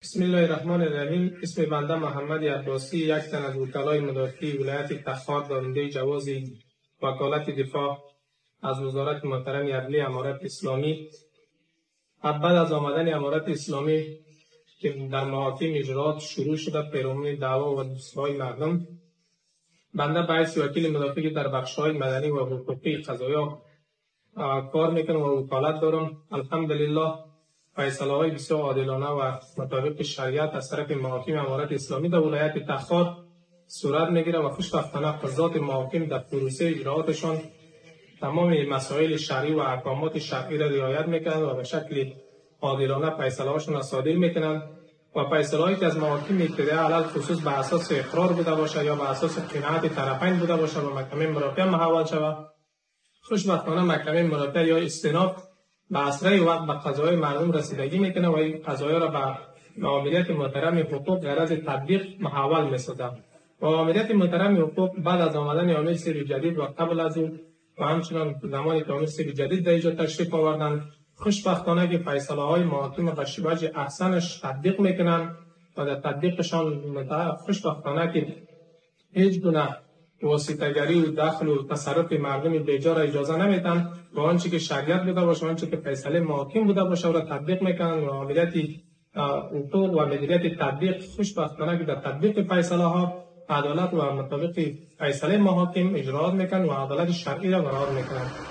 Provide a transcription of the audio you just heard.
بسم الله الرحمن الرحیم. اسم بنده محمد عباسی، یک تن از وکلای مدافع ولایت تخار، دارنده جواز وکالت دفاع از وزارت محترم عدلیه امارت اسلامی. بعد از آمدن امارت اسلامی که در محاکم اجراات شروع شده پیرامون دعوا و دوستهای مردم، بنده به حیث وکیل مدافع در بخش‌های مدنی و حقوقی قضایا کار میکنم و وکالت دارم. الحمدلله فیصله‌های بسیار عادلانه و مطابق شریعت از طرف محاکم امارت اسلامی در ولایت تخار صورت میگیره و خوشبختانه قضات محاکم در پروسه اجرااتشان تمام مسائل شرعی و احکامات شرعی را رعایت میکنند و به شکل عادلانه فیصله‌هاشون را صادر میکنند و فیصله‌هایی که از محاکم ابتدایی علل خصوص به اساس اقرار بوده باشه یا به اساس قناعت طرفین بوده باشه و محکمه مرافعه محول شود، خوشبختانه محکمه مرافعه یا استیناف به اسرع وقت به قضاهای مردم رسیدگی میکنه و این قضایا را به ماموریت محترم حقوق غرض تطبیق محول میسازد. ماموریت محترم حقوق بعد از آمدن عامل سری جدید و قبل از او و همچنان زمانی که عامل سری جدید در اینجا تشریف آوردند، خوشبختانه که فیصله های محاکم به وجه احسنش تطبیق میکنند و در تطبیقشان خوشبختانه که هیچ گونه واسطه‌گری و دخل و تصرف مردم بیجا را اجازه نمیدن و آنچه که شریعت بوده باشه، آنچه که فیصله محاکم بوده باشه را تطبیق میکنند و عملیات حقوق و مدیریت تطبیق خوشبختانه که در تطبیق فیصله ها عدالت و مطابق فیصله محاکم اجرات میکنند و عدالت شرعی را برقرار میکنند.